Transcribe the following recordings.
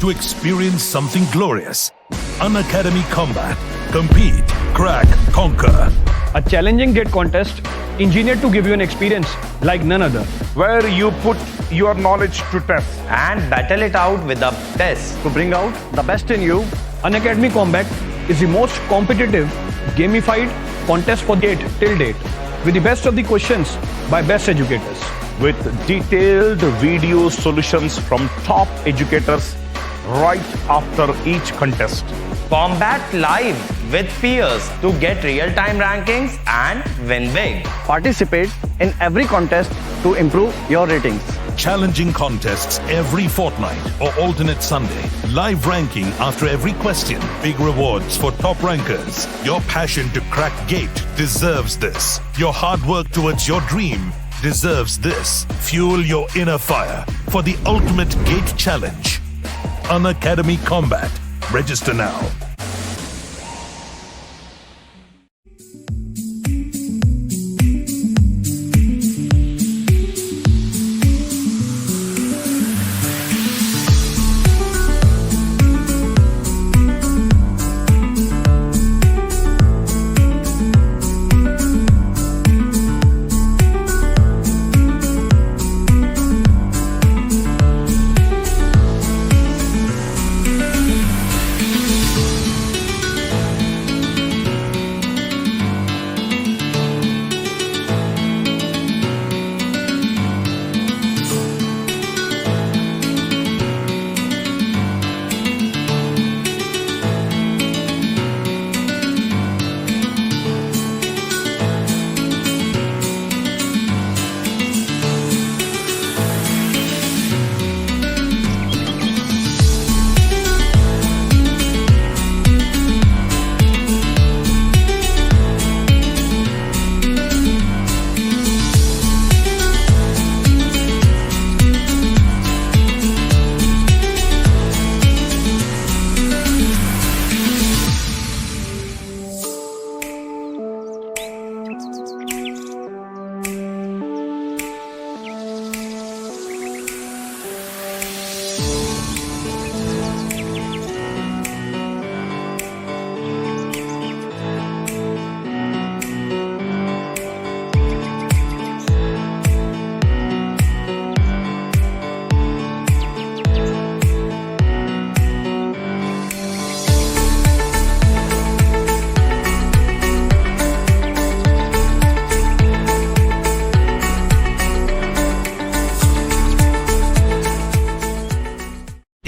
to experience something glorious. Unacademy Combat. Compete, crack, conquer. A challenging gate contest engineered to give you an experience like none other. where you put your knowledge to test. and battle it out with the best. To bring out the best in you, Unacademy Combat is the most competitive, gamified contest for gate till date, with the best of the questions by best educators. With detailed video solutions from top educators right after each contest. Combat live with peers to get real-time rankings and win big. Participate in every contest to improve your ratings. Challenging contests every fortnight or alternate Sunday. Live ranking after every question. Big rewards for top rankers. Your passion to crack gate deserves this. Your hard work towards your dream deserves this. Fuel your inner fire for the ultimate gate challenge. Unacademy Combat. Register now.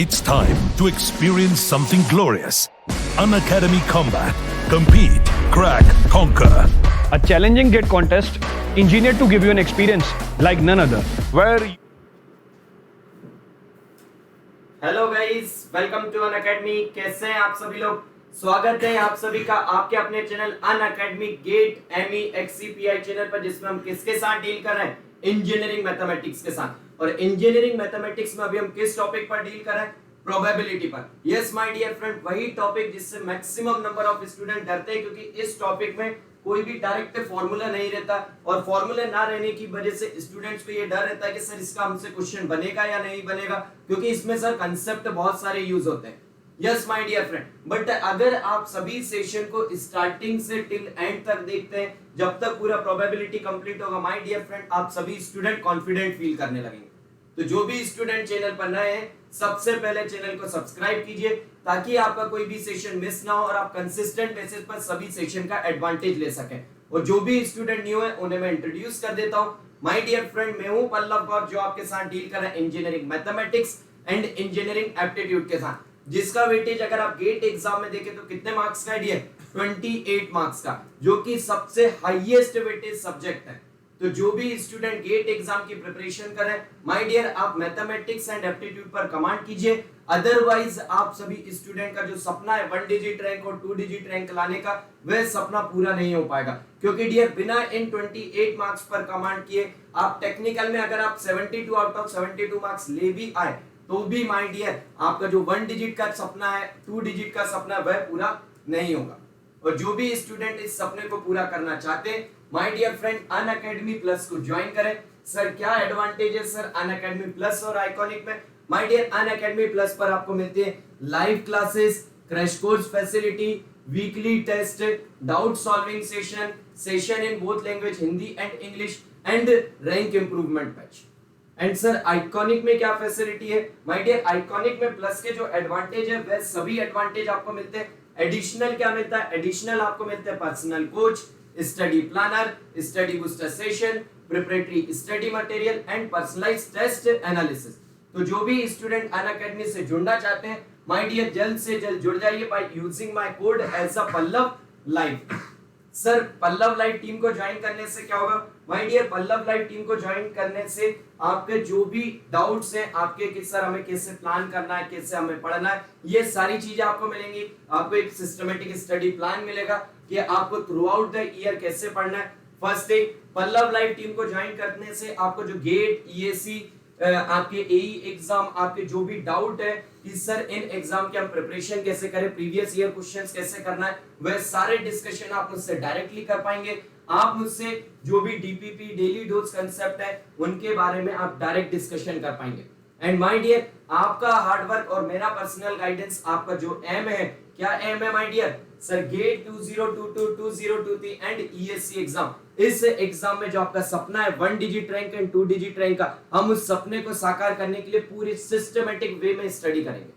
It's time to experience something glorious. Unacademy Combat. Compete, crack, conquer. A challenging gate contest engineered to give you an experience like none other. Where hello guys, welcome to Unacademy. कैसे हैं आप सभी लोग? स्वागत है आप सभी का आपके अपने channel Unacademy GATE MEXCPI channel पर, जिसमें हम किसके साथ डील कर रहे हैं? इंजीनियरिंग मैथमेटिक्स के साथ। और इंजीनियरिंग मैथमेटिक्स में अभी हम किस टॉपिक पर डील कर रहे हैं? प्रोबेबिलिटी पर। यस माय डियर फ्रेंड, वही टॉपिक जिससे मैक्सिमम नंबर ऑफ स्टूडेंट डरते हैं, क्योंकि इस टॉपिक में कोई भी डायरेक्ट फॉर्मूला नहीं रहता, और फॉर्मूला ना रहने की वजह से स्टूडेंट्स को ये डर रहता है कि सर इसका हमसे क्वेश्चन बनेगा या नहीं बनेगा, क्योंकि इसमें सर कंसेप्ट बहुत सारे यूज होते हैं। Yes my dear friend, but अगर आप सभी सेशन को स्टार्टिंग से टिल एंड तक देखते हैं, जब तक पूरा प्रोबेबिलिटी कंप्लीट होगा, माय डियर फ्रेंड, आप सभी स्टूडेंट कॉन्फिडेंट फील करने लगेंगे। तो जो भी स्टूडेंट चैनल पर नए हैं, सबसे पहले चैनल को सब्सक्राइब कीजिए, ताकि आपका कोई भी सेशन मिस ना हो और आप कंसिस्टेंट बेसिस पर सभी सेशन का एडवांटेज ले सकें। और जो भी स्टूडेंट न्यू है उन्हें मैं इंट्रोड्यूस कर देता हूं। माय डियर फ्रेंड, मैं हूं पल्लव कौर, जो आपके साथ डील कर रहा है engineering mathematics and engineering aptitude के साथ, जिसका वेटेज अगर आप गेट एग्जाम में देखें तो कितने मार्क्स का है? 28 मार्क्स का, जो कि सबसे हाईएस्ट वेटेज सब्जेक्ट है। तो जो भी स्टूडेंट गेट एग्जाम की प्रिपरेशन कर रहे हैं, माय डियर, आप मैथमेटिक्स एंड एप्टीट्यूड पर कमांड कीजिए। अदरवाइज आप सभी स्टूडेंट का जो सपना है 1 डिजिट रैंक और 2 डिजिट रैंक लाने का, वह सपना पूरा नहीं हो पाएगा, क्योंकि डियर बिना इन 28 मार्क्स पर कमांड किए आप टेक्निकल में अगर आप 72 आउट ऑफ 72 मार्क्स ले भी आए, तो भी माय डियर आपका जो 1 डिजिट का सपना है, 2 डिजिट का सपना है, वह पूरा नहीं होगा। और जो भी स्टूडेंट इस सपने को पूरा करना चाहते हैं, my dear friend, Unacademy plus को ज्वाइन करें। सर क्या एडवांटेज है सर अनअकैडमी प्लस और आइकॉनिक में? माय डियर अनअकैडमी प्लस पर आपको मिलती है live classes, crash course facility, weekly test, doubt solving session in both language Hindi and English and rank improvement batch. And sir iconic में क्या facility है? My dear iconic में plus के जो एडवांटेज है वह सभी एडवांटेज आपको मिलते हैं। एडिशनल क्या मिलता है? एडिशनल आपको मिलता है personal coach, study planner, study booster session, preparatory study material and personalized test analysis. तो जो भी स्टूडेंट अनअकैडमी से जुड़ना चाहते हैं माय डियर जल्द से जल्द जुड़ जाइए by using my code as a Pallav live. Sir Pallav live team को ज्वाइन करने से क्या होगा? My dear Pallav live team को ज्वाइन करने से आपके जो भी डाउट्स हैं आपके कि सर हमें कैसे प्लान करना है, कैसे हमें पढ़ना है, ये सारी चीजें आपको मिलेंगी। आपको एक सिस्टमेटिक स्टडी प्लान मिलेगा कि आपको थ्रू आउट द ईयर कैसे पढ़ना है। First thing, Pallav live team को ज्वाइन करने से आपको जो गेट, ईएसी, आपके एई एग्जाम, आपके जो भी डाउट है कि सर इन एग्जाम की हम प्रिपरेशन कैसे करें, प्रीवियस ईयर क्वेश्चंस कैसे करना है, वह सारे डिस्कशन आप मुझसे डायरेक्टली कर पाएंगे। आप मुझसे जो भी डीपीपी, डेली डोज कंसेप्ट है उनके बारे में आप डायरेक्ट डिस्कशन कर पाएंगे। एंड माय डियर आपका हार्डवर्क और मेरा पर्सनल गाइडेंस, आपका जो एम है, क्या एम है my dear? Sir GATE 2022, 2023 and ESC exam, इस एग्जाम में जो आपका सपना है 1 digit rank and 2 digit rank का, हम उस सपने को साकार करने के लिए पूरी सिस्टमेटिक वे में स्टडी करेंगे।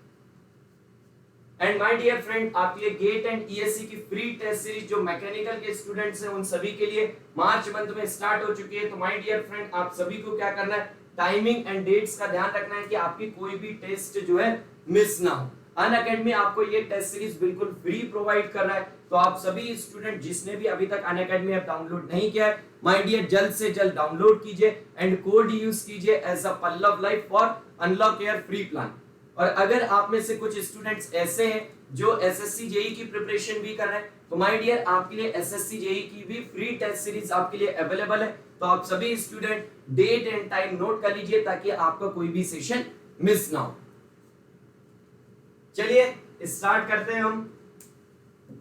एंड माय डियर फ्रेंड आपके लिए गेट एंड ईएससी की फ्री टेस्ट सीरीज जो मैकेनिकल के स्टूडेंट्स हैं उन सभी के लिए मार्च मंथ में स्टार्ट हो चुकी है। तो माय डियर फ्रेंड आप सभी को क्या करना है, टाइमिंग एंड डेट्स का ध्यान रखना है कि आपकी कोई भी टेस्ट जो है मिस ना हो। अनअकैडमी आपको ये टेस्ट सीरीज बिल्कुल फ्री प्रोवाइड कर रहा है। तो आप सभी स्टूडेंट जिसने भी अभी तक अनअकैडमी ऐप डाउनलोड नहीं किया है माय डियर जल्द से जल्द डाउनलोड कीजिए एंड कोड यूज कीजिए as a Pallav live for unlock your free plan. और अगर आप में से कुछ स्टूडेंट्स ऐसे हैं जो एसएससी जेई की प्रिपरेशन भी कर रहे हैं तो माय डियर आपके लिए एसएससी जेई की भी फ्री टेस्ट सीरीज आपके लिए अवेलेबल है। तो आप सभी student date and time note कर लीजिए ताकि आपका कोई भी सेशन मिस ना हो। चलिए स्टार्ट करते हैं हम।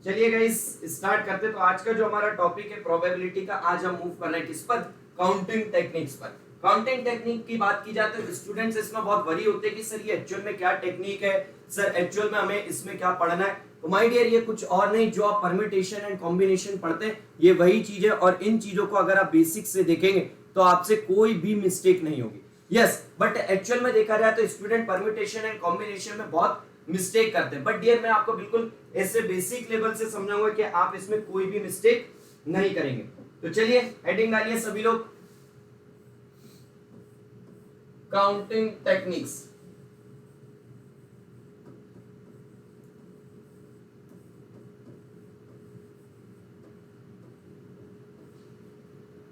चलिए गाइस स्टार्ट करते हैं। तो आज का जो हमारा टॉपिक है प्रोबेबिलिटी का, आज हम मूव कर रहे हैं किस पर? काउंटिंग टेक्निक्स पर। काउंटिंग टेक्निक की बात की जाती है तो स्टूडेंट्स इसमें बहुत वरी होते हैं कि सर ये एक्चुअल में क्या टेक्निक है, सर एक्चुअल में हमें इसमें क्या पढ़ना है। तो माय डियर ये कुछ और नहीं, जो आप परम्यूटेशन एंड कॉम्बिनेशन पढ़ते हैं ये वही चीज है। और इन चीजों को अगर आप बेसिक से देखेंगे तो आपसे कोई भी मिस्टेक नहीं होगी। यस बट एक्चुअल में देखा जाए तो स्टूडेंट परम्यूटेशन एंड कॉम्बिनेशन में बहुत मिस्टेक करते हैं। बट डियर मैं आपको बिल्कुल ऐसे बेसिक लेवल से समझाऊंगा कि आप इसमें कोई भी मिस्टेक नहीं करेंगे। तो चलिए हेडिंग डालिए सभी लोग, काउंटिंग टेक्निक्स।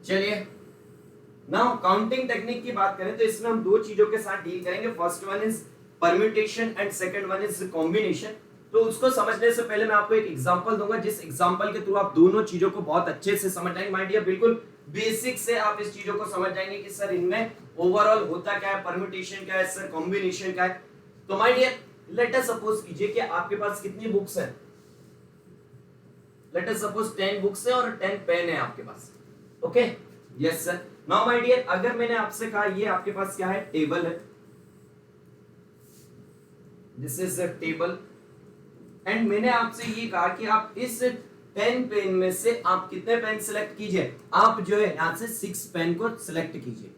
चलिए नाउ काउंटिंग टेक्निक की बात करें तो इसमें हम दो चीजों के साथ डील करेंगे। First one is permutation and second one is combination. तो उसको समझने से पहले मैं आपको एक एग्जांपल दूंगा जिस एग्जांपल के थ्रू आप दोनों चीजों को बहुत अच्छे से समझ जाएंगे। माय डियर बिल्कुल बेसिक से आप इस चीजों को समझ जाएंगे कि सर इनमें ओवरऑल होता क्या है, परम्यूटेशन क्या है, सर कॉम्बिनेशन क्या है। तो my dear let us suppose कीजिए कि आपके पास कितनी बुक्स है, लेट अस सपोज 10 बुक्स है और 10 पेन है आपके पास। Okay yes sir. Now my dear अगर मैंने आपसे कहा ये आपके पास क्या है, टेबल है, this is a table, and मैंने आपसे ये कहा कि आप इस 10 पेन में से आप कितने पेन सिलेक्ट कीजिए, आप जो है यहां से 6 पेन को सिलेक्ट कीजिए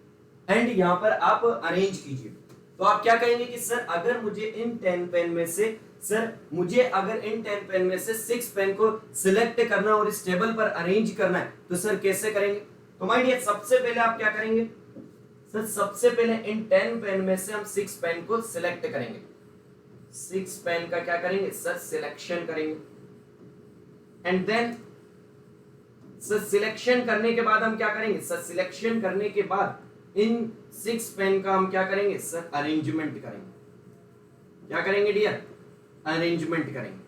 एंड यहां पर आप अरेंज कीजिए। तो आप क्या कहेंगे कि सर अगर मुझे इन 10 पेन में से अगर इन 10 पेन में से 6 पेन को सिलेक्ट करना और इस टेबल पर अरेंज करना है तो सर कैसे करेंगे? तो माय डियर सबसे पहले आप क्या करेंगे सर, सबसे पहले इन 10 पेन में से हम 6 पेन को सिलेक्ट करेंगे। 6 पेन का क्या करेंगे सर, सिलेक्शन करेंगे एंड देन सर सिलेक्शन करने के बाद हम क्या करेंगे सर, सिलेक्शन करने के बाद इन 6 पेन का हम क्या करेंगे सर, अरेंजमेंट करेंगे। क्या करेंगे डियर? अरेंजमेंट करेंगे।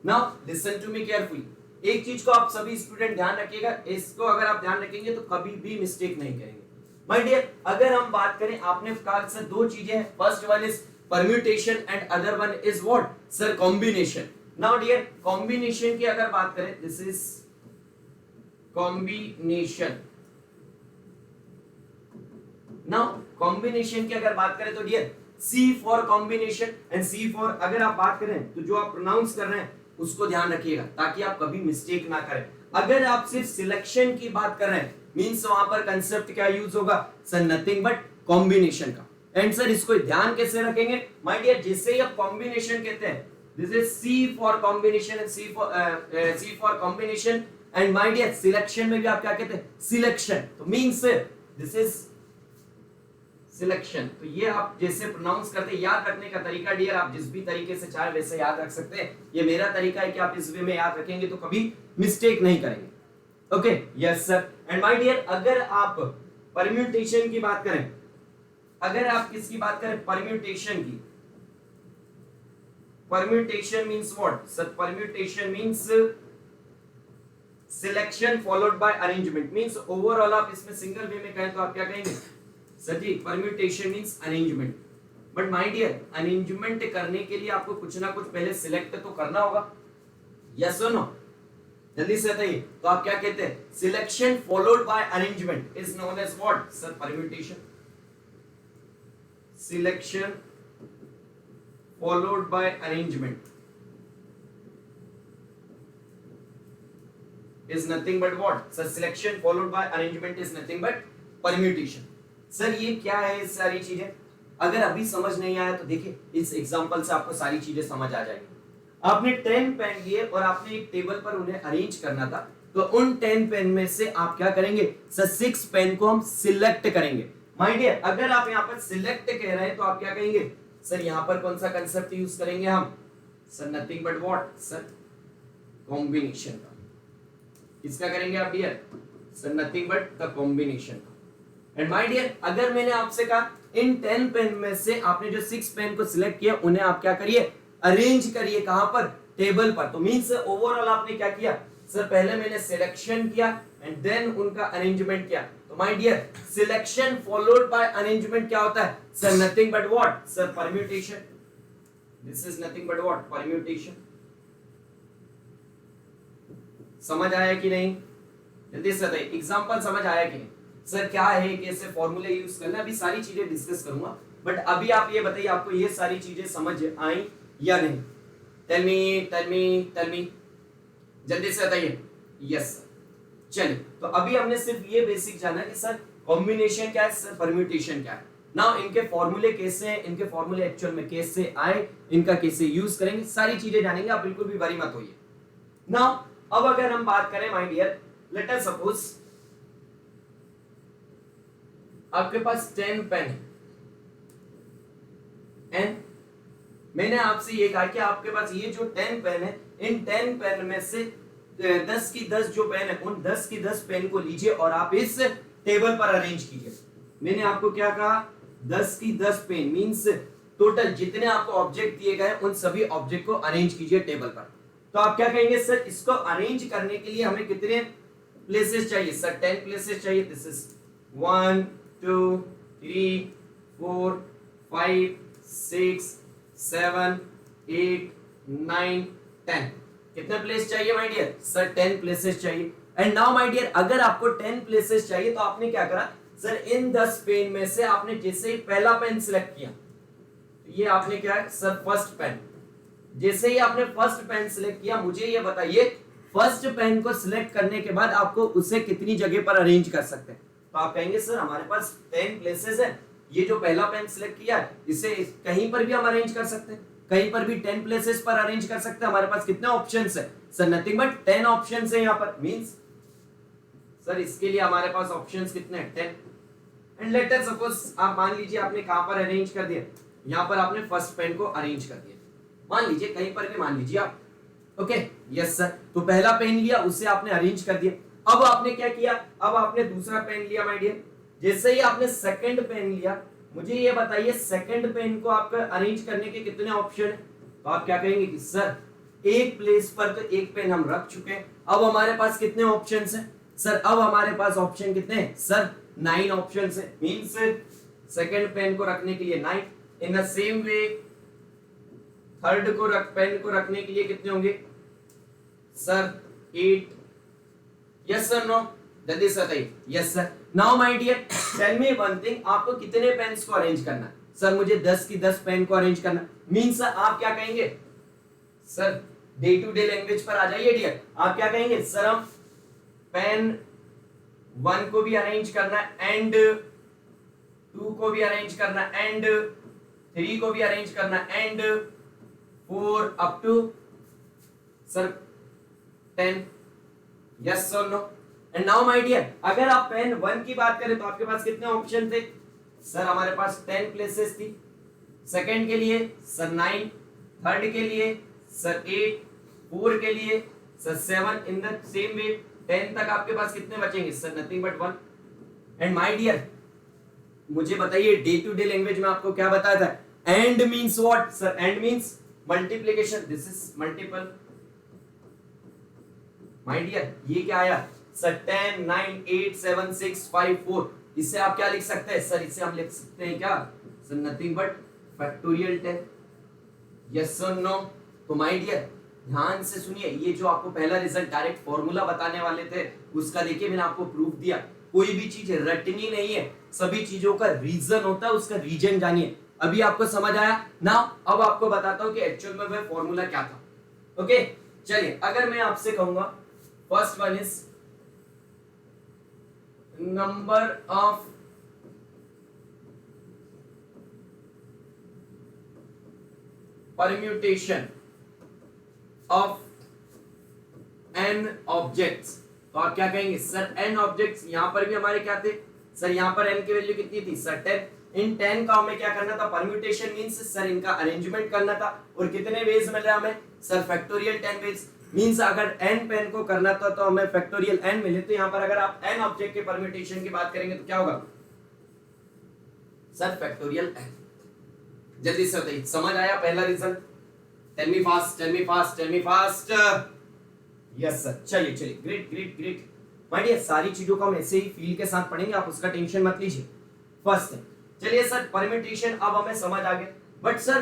Now listen to me carefully, एक चीज को आप सभी स्टूडेंट ध्यान रखिएगा, इसको अगर आप ध्यान रखेंगे तो कभी भी मिस्टेक नहीं करेंगे। माय डियर अगर हम बात करें, आपने कहा सर दो चीजें हैं, first one is permutation and other one is what sir, combination. Now dear combination की अगर बात करें, this is combination. Now combination की अगर बात करें तो dear C for combination and C for, अगर आप बात करें तो जो आप प्रोनाउंस कर रहे हैं उसको ध्यान रखिएगा ताकि आप कभी मिस्टेक ना करें। अगर आप सिर्फ सिलेक्शन की बात कर रहे हैं मींस वहां पर कंसेप्ट क्या यूज होगा सर, नथिंग बट कॉम्बिनेशन का। एंड सर इसको ध्यान कैसे रखेंगे माय डियर, जैसे ही आप कॉम्बिनेशन कहते हैं this is C for combination and C for combination and my dear selection में भी आप क्या कहते हैं सिलेक्शन, तो मींस दिस इज सिलेक्शन। तो ये आप जैसे प्रोनाउंस करते हैं, याद रखने का तरीका डियर आप जिस भी तरीके से चाहे वैसे याद रख सकते हैं। ये मेरा तरीका है कि आप इस वे में याद रखेंगे तो कभी मिस्टेक नहीं करेंगे। Okay yes sir. And my dear अगर आप परम्यूटेशन की बात करें, अगर आप किसकी बात करें परम्यूटेशन की, permutation means what sir, permutation means selection followed by arrangement, means overall आप इसमें सिंगल वे में कहें तो आप क्या कहेंगे sir ji, permutation means arrangement. But my dear arrangement करने के लिए आपको कुछ ना कुछ पहले सिलेक्ट तो करना होगा, यस और नो, जल्दी से बताइए। तो आप क्या कहते हैं, selection followed by arrangement is known as what sir, permutation. Selection followed by arrangement is nothing but what sir, selection followed by arrangement is nothing but permutation। Sir ये क्या है ये सारी चीजें, अगर अभी समझ नहीं आया तो देखिए इस एग्जांपल से आपको सारी चीजें समझ आ जाएंगी। आपने 10 पेन लिए और आपने एक टेबल पर उन्हें अरेंज करना था, तो उन 10 पेन में से आप क्या करेंगे सर, 6 पेन को हम सिलेक्ट करेंगे। माय डियर अगर आप यहाँ पर सिलेक्ट कह रहे हैं तो आप क्या कहेंगे सर, यहाँ पर कौन सा कंसेप्ट यूज करेंगे हम sir, nothing but what sir, combination का। किसका करेंगे आप dear sir, nothing but the combination. And my dear अगर मैंने आपसे कहा इन 10 पेन में से आपने जो 6 पेन को सिलेक्ट किया उन्हें आप क्या करिए, अरेंज करिए, कहां पर, टेबल पर। तो मींस ओवरऑल आपने क्या किया सर, पहले मैंने सिलेक्शन किया एंड देन उनका अरेंजमेंट किया। तो my dear selection followed by arrangement क्या होता है sir, nothing but what sir, permutation. This is nothing but what, permutation. समझ आया कि नहीं, जल्दी से बताइए एग्जांपल समझ आया कि नहीं सर, क्या है कैसे फॉर्मूले यूज करना, अभी सारी चीजें डिस्कस करूंगा। बट अभी आप ये बताइए आपको ये सारी चीजें समझ आई या नहीं, टेल मी जल्दी से बताइए। Yes sir. चलिए तो अभी हमने सिर्फ ये बेसिक जाना कि सर कॉम्बिनेशन क्या है सर, परम्यूटेशन क्या है। नाउ इनके फॉर्मूले कैसे हैं, इनके फॉर्मूले एक्चुअल में कैसे आए, इनका कैसे यूज करेंगे, सारी चीजें जानेंगे, आप बिल्कुल भी वरी मत होइए। नाउ अब अगर हम बात करें my dear, let us suppose आपके पास 10 पेन है एंड मैंने आपसे ये कहा कि आपके पास ये जो 10 पेन है, इन 10 पेन में से 10 की 10 जो पेन है उन 10 की 10 पेन को लीजिए और आप इस टेबल पर अरेंज कीजिए। मैंने आपको क्या कहा, 10 की 10 पेन मींस टोटल जितने आपको ऑब्जेक्ट दिए गए उन सभी ऑब्जेक्ट को अरेंज कीजिए टेबल पर। तो आप क्या कहेंगे सर, इसको अरेंज करने के लिए हमें कितने प्लेसेस चाहिए सर, 10 प्लेसेस चाहिए। दिस इज 1 2 3 4 5 6 7 8 9 10, कितने प्लेस चाहिए माय डियर सर, 10 प्लेसेस चाहिए। एंड नाउ माय डियर अगर आपको 10 प्लेसेस चाहिए तो आपने क्या करा सर, इन 10 पेन में से आपने जैसे ही पहला पेन सिलेक्ट किया, ये आपने क्या है सर, फर्स्ट पेन। जैसे ही आपने फर्स्ट पेन सिलेक्ट किया, मुझे ये बताइए फर्स्ट पेन को सिलेक्ट करने के बाद आपको उसे कितनी जगह पर अरेंज कर सकते हैं। तो आप कहेंगे सर हमारे पास 10 प्लेसेस है, ये जो पहला पेन सिलेक्ट किया है इसे कहीं पर भी हम अरेंज कर सकते हैं, कहीं पर भी 10 प्लेसेस पर अरेंज कर सकते हैं। हमारे पास कितने ऑप्शंस है सर, नथिंग बट 10 ऑप्शंस है यहाँ पर। मींस सर इसके लिए हमारे पास ऑप्शंस कितने हैं, 10। एंड लेट अस सपोज आप मान लीजिए आपने कहां पर अरेंज कर दिया, यहाँ पर आपने फर्स्ट पेन को अरेंज कर दिया, मान लीजिए कहीं पर भी मान लीजिए आप। Okay yes sir. तो पहला पेन लिया, उसे आपने अरेंज कर दिया। अब आपने क्या किया, अब आपने दूसरा पेन लिया माय डियर। जैसे ही आपने सेकंड पेन लिया, मुझे ये बताइए सेकंड पेन को आपका अरेंज करने के कितने ऑप्शन है। तो आप क्या कहेंगे कि सर एक प्लेस पर तो एक पेन हम रख चुके हैं, अब हमारे पास कितने ऑप्शंस हैं सर, अब हमारे पास ऑप्शन कितने हैं सर, 9 ऑप्शंस है। मींस सेकंड पेन को रखने के लिए 9। इन द सेम वे थर्ड को पेन को रखने के लिए कितने होंगे सर, 8। यस सर, नो, जल्दी से बताइए। Yes sir. Now my dear tell me one thing, आपको कितने पेन्स को अरेंज करना है सर मुझे 10 की 10 पेन को अरेंज करना, मीन्स आप क्या कहेंगे sir, day to day language पर आ जाइए डियर, आप क्या कहेंगे सर, हम पेन 1 को भी अरेंज करना एंड 2 को भी अरेंज करना एंड 3 को भी अरेंज करना and 4 up to sir 10, yes और no. And now my dear, अगर आप पेन 1 की बात करें तो आपके पास कितने ऑप्शन थे सर, हमारे पास 10 प्लेसेस थी, सेकंड के लिए सर 9, थर्ड के लिए सर 8, 4 के लिए sir 7, in the same way 10 तक आपके पास कितने बचेंगे sir, nothing but 1। And my dear मुझे बताइए डे टू डे लैंग्वेज में आपको क्या बताया था, and means what sir, and means multiplication, this is multiple. My dear ये क्या आया सर, 10, 9, 8, 7, 6, 5, 4, इससे आप क्या लिख सकते हैं सर, इससे हम लिख सकते हैं क्या sir, nothing but factorial 10, yes और नो। तो माय डियर ध्यान से सुनिए, ये जो आपको पहला रिजल्ट डायरेक्ट फॉर्मूला बताने वाले थे उसका देखिए मैंने आपको प्रूफ दिया, कोई भी चीज रटनी नहीं है, सभी चीजों का रीजन होता है, उसका रीजन जानिए। अभी आपको समझ आया ना, अब आपको बताता हूं कि एक्चुअल में वह फॉर्मूला क्या था। ओके चलिए, अगर मैं आपसे कहूंगा first one is number of permutation of n objects, तो आप क्या कहेंगे सर, n ऑब्जेक्ट्स, यहां पर भी हमारे क्या थे सर, यहां पर n की वैल्यू कितनी थी सर 10, इन 10 का हमें क्या करना था, परम्यूटेशन मींस सर इनका अरेंजमेंट करना था, और कितने वेज मिल रहा है हमें सर, फैक्टोरियल 10 वेज, मींस अगर n पेन को करना था तो हमें फैक्टोरियल n मिले, तो यहां पर अगर आप n ऑब्जेक्ट के परम्यूटेशन की बात करेंगे तो क्या होगा सर, फैक्टोरियल n। जल्दी से बताइए, समझ आया पहला result, tell me fast, tell me fast, tell me fast, yes sir. चलिए चलिए, great great great my dear, सारी चीजों को हम ऐसे ही फील के साथ पढ़ेंगे, आप उसका टेंशन मत लीजिए। फर्स्ट चलिए सर, परम्यूटेशन अब हमें समझ आ गया, बट सर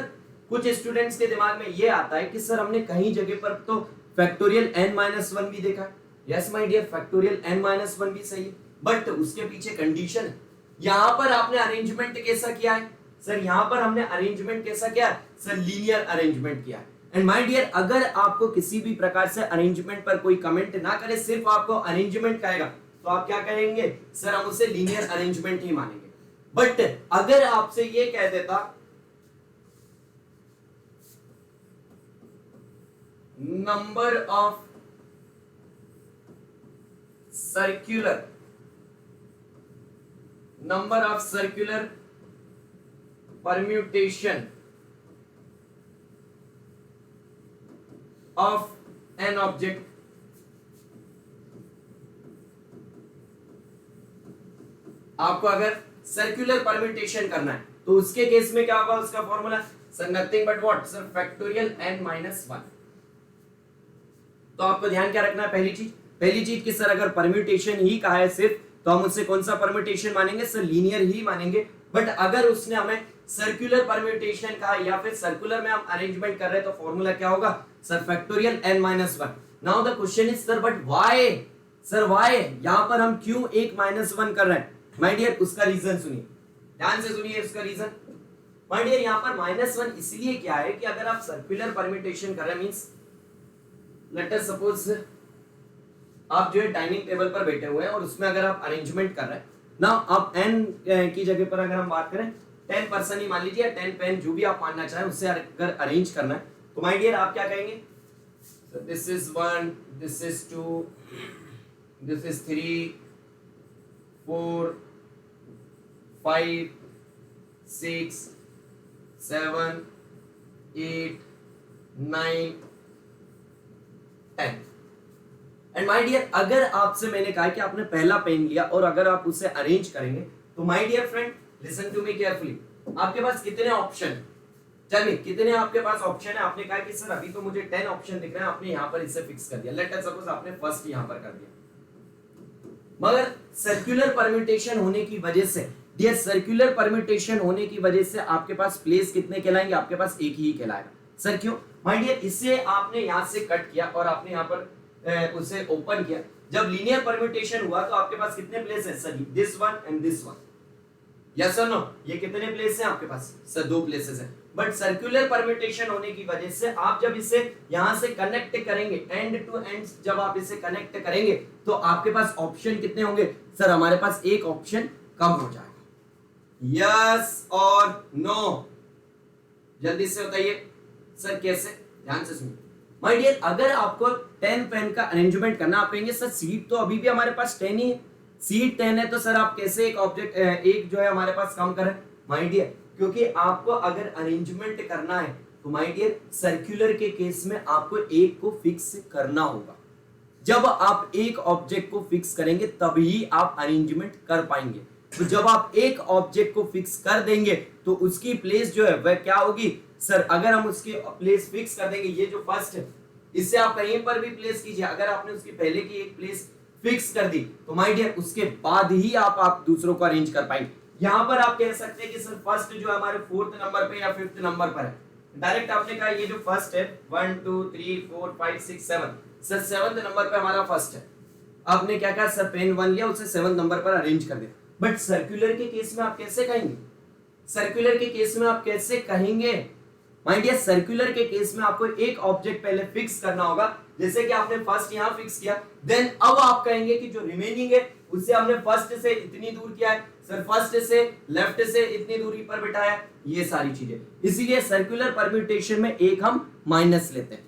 कुछ स्टूडेंट्स के दिमाग में ये आता है कि सर हमने कहीं जगह पर तो फैक्टोरियल n-1 भी देखा, yes my dear, factorial n-1 भी सही है, बट उसके पीछे कंडीशन है, यहां पर आपने अरेंजमेंट कैसा किया है सर, यहां पर हमने अरेंजमेंट कैसा किया है सर, लीनियर अरेंजमेंट किया है। एंड माय डियर, अगर आपको किसी भी प्रकार से अरेंजमेंट पर कोई कमेंट ना करे, सिर्फ आपको अरेंजमेंट कहेगा, तो आप क्या कहेंगे सर, हम उसे लीनियर अरेंजमेंट ही मानेंगे। बट अगर आपसे ये कह देता number of circular permutation of an object, आपको अगर सर्कुलर परम्यूटेशन करना है तो उसके केस में क्या होगा, उसका formula sir nothing but what sir, factorial n-1। तो आपको ध्यान क्या रखना है, पहली चीज कि सर अगर परम्यूटेशन ही कहा है सिर्फ, तो हम उससे कौन सा परम्यूटेशन मानेंगे सर, लीनियर ही मानेंगे। बट अगर उसने हमें सर्कुलर परम्यूटेशन कहा या फिर सर्कुलर में हम अरेंजमेंट कर रहे हैं, तो फॉर्मूला क्या होगा सर, factorial n-1। Now the question is sir, but why sir, why यहां पर हम क्यों एक -1 कर रहे हैं माय डियर, उसका रीजन सुनिए, ध्यान से सुनिए उसका रीजन। माय डियर यहां पर -1 इसलिए क्या है कि अगर आप सर्कुलर परम्यूटेशन कर रहे हैं, मींस लेट अस सपोज आप जो है डाइनिंग टेबल पर बैठे हुए हैं और उसमें अगर आप अरेंजमेंट कर रहे हैं ना, आप n की जगह पर अगर हम बात करें 10 पर्सन ही मान लीजिए, 10 पेन जो भी आप मानना चाहें उससे अगर अरेंज करना है, तो माय डियर आप क्या कहेंगे, this is 1, this is 2, this is 3, 4, 5, 6, 7, 8, 9, 10। And my dear, अगर आपसे मैंने कहा कि आपने पहला पेन लिया और अगर आप उसे अरेंज करेंगे, तो my dear friend listen to me carefully, आपके पास कितने ऑप्शन, चलिए कितने आपके पास ऑप्शन है। आपने कहा कि सर अभी तो मुझे 10 ऑप्शन दिख रहे हैं, आपने यहां पर इसे फिक्स कर दिया, लेट अस सपोज आपने फर्स्ट यहां पर कर दिया, मगर सर्कुलर परम्यूटेशन होने की वजह से, डियर सर्कुलर परम्यूटेशन होने की वजह से आपके पास प्लेस कितने कहलाएंगे, आपके पास एक ही कहलाएगा। सर क्यों माय डियर, इससे आपने यहां से कट किया और आपने यहां पर उसे ओपन किया, जब लीनियर परम्यूटेशन हुआ तो आपके पास कितने प्लेस है sir, this one and this one, yes और नो? ये कितने प्लेस हैं आपके पास? सर 2 प्लेसेस हैं। बट सर्कुलर परम्यूटेशन होने की वजह से आप जब इसे यहां से कनेक्ट करेंगे, एंड टू एंड जब आप इसे कनेक्ट करेंगे तो आपके पास ऑप्शन कितने होंगे? सर हमारे पास एक ऑप्शन कम हो जाएगा। यस और नो? जल्दी से बताइए सर कैसे? ध्यान से सुनिए माय डियर, अगर आपको 10 पेन का अरेंजमेंट करना, आप कहेंगे सर सीट तो अभी भी हमारे पास 10 ही है, सीट 10 है, तो सर आप कैसे एक ऑब्जेक्ट एक जो है हमारे पास कम करें? माय डियर, क्योंकि आपको अगर अरेंजमेंट करना है तो माय डियर सर्कुलर के केस में आपको एक को फिक्स करना होगा। जब आप एक ऑब्जेक्ट को फिक्स करेंगे तभी आप अरेंजमेंट कर पाएंगे। तो जब आप एक ऑब्जेक्ट को फिक्स कर देंगे तो उसकी प्लेस जो है वह क्या होगी? सर अगर हम उसकी प्लेस फिक्स कर देंगे, ये जो फर्स्ट है इससे आप कहीं पर भी प्लेस कीजिए, अगर आपने उसकी पहले की एक प्लेस फिक्स कर दी तो माय डियर उसके बाद ही आप दूसरों को अरेंज कर पाएंगे। यहां पर आप कह सकते हैं कि सर फर्स्ट जो है हमारे 4th नंबर पे या 5th नंबर पर है। डायरेक्ट आपने कहा ये जो फर्स्ट है 1 2 3 4 5 6 7, सर 7th नंबर पे हमारा फर्स्ट है। आपने क्या कहा? सर पेन 1 लिया, उसे 7th नंबर पर अरेंज कर दिया। बट सर्कुलर के केस में आप कैसे कहेंगे? सर्कुलर के केस में आप कैसे कहेंगे? माय डियर सर्कुलर के केस में आपको एक ऑब्जेक्ट पहले फिक्स करना होगा, जैसे कि आपने फर्स्ट यहां फिक्स किया, देन अब आप कहेंगे कि जो रिमेनिंग है उससे हमने फर्स्ट से इतनी दूर किया है, सर फर्स्ट से लेफ्ट से इतनी दूरी पर बिठाया, ये सारी चीजें। इसीलिए सर्कुलर परम्यूटेशन में एक हम माइनस लेते हैं।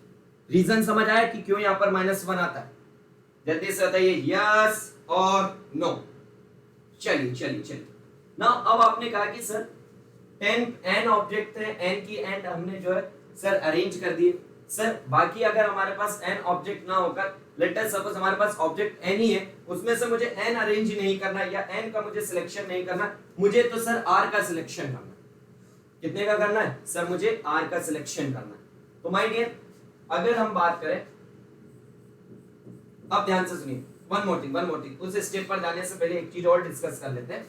रीजन समझ आया कि क्यों यहां पर -1 आता है? जल्दी से बताइए यस और नो। चलिए ना, अब आपने कहा कि सर 10 n ऑब्जेक्ट है, n की एंड हमने जो है सर अरेंज कर दिए। सर बाकी अगर हमारे पास n ऑब्जेक्ट ना होकर, लेट अस सपोज हमारे पास ऑब्जेक्ट n ही है, उसमें से मुझे n अरेंज नहीं करना या n का मुझे सिलेक्शन नहीं करना, मुझे तो सर r का सिलेक्शन करना है। कितने का करना है? सर मुझे r का सिलेक्शन करना है। तो माय डियर अगर हम बात करें, अब ध्यान से सुनिए, वन मोर थिंग, उस स्टेप पर जाने से पहले एक चीज और डिस्कस कर लेते हैं।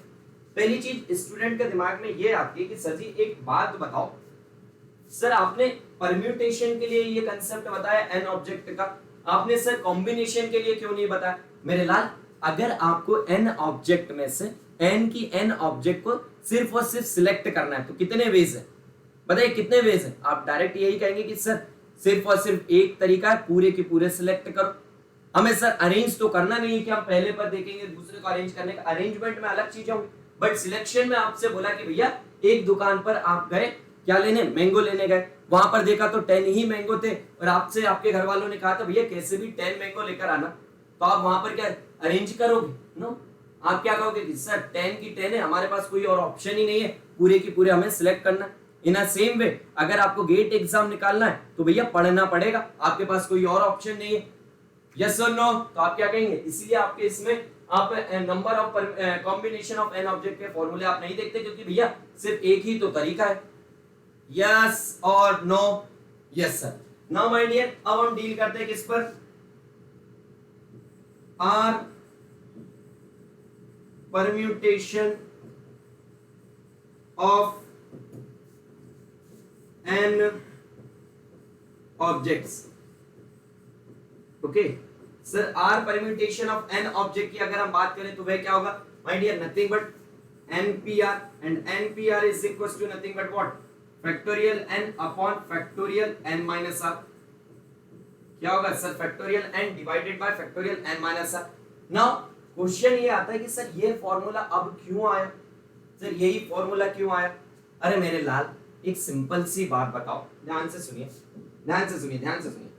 पहली चीज स्टूडेंट के दिमाग में ये आती है कि सर जी एक बात बताओ, सर आपने परम्यूटेशन के लिए ये कांसेप्ट बताया n ऑब्जेक्ट का, आपने सर कॉम्बिनेशन के लिए क्यों नहीं बताया? मेरे लाल, अगर आपको n ऑब्जेक्ट में से n की n ऑब्जेक्ट को सिर्फ और सिर्फ सिलेक्ट करना है तो कितने वेज है? बताइए कितने वेज है? आप डायरेक्ट यही कहेंगे कि सर सिर्फ और सिर्फ एक तरीका है, पूरे के पूरे सिलेक्ट करो। हमें सर अरेंज तो करना नहीं है कि हम पहले पर देखेंगे दूसरे को अरेंज करने का, अरेंजमेंट में अलग चीजें होंगी, बट सिलेक्शन में आपसे बोला कि भैया एक दुकान पर आप गए, क्या लेने? मैंगो लेने गए, वहां पर देखा तो 10 ही मैंगो थे और आपसे आपके घर वालों ने कहा था भैया कैसे भी 10 मैंगो लेकर आना, तो आप वहां पर क्या अरेंज करोगे? नो, आप क्या कहोगे कि सर 10 की 10 है, हमारे पास कोई और ऑप्शन ही नहीं है, पूरे की पूरे हमें सिलेक्ट करना। इन अ सेम वे अगर आपको गेट एग्जाम निकालना है तो भैया पढ़ना पड़ेगा, आपके पास कोई और ऑप्शन नहीं है। यस और नो? तो आप क्या कहेंगे? इसलिए आपके इसमें आप number of combination of n object के फॉर्मूले आप नहीं देखते, क्योंकि भैया सिर्फ एक ही तो तरीका है। यस और no? Yes sir. Now my dear अब हम डील करते हैं किस पर? R permutation of n objects. Okay sir, r permutation of n object की अगर हम बात करें तो वह क्या होगा? My dear nothing but npr, and npr is equals to nothing but what? Factorial n upon factorial n minus r। क्या होगा सर? Factorial n divided by factorial n minus r। Now question ये आता है कि सर ये formula अब क्यों आया? सर यही फॉर्मूला क्यों आया? अरे मेरे लाल एक सिंपल सी बात बताओ, ध्यान से सुनिए, ध्यान से सुनिए, ध्यान से सुनिए,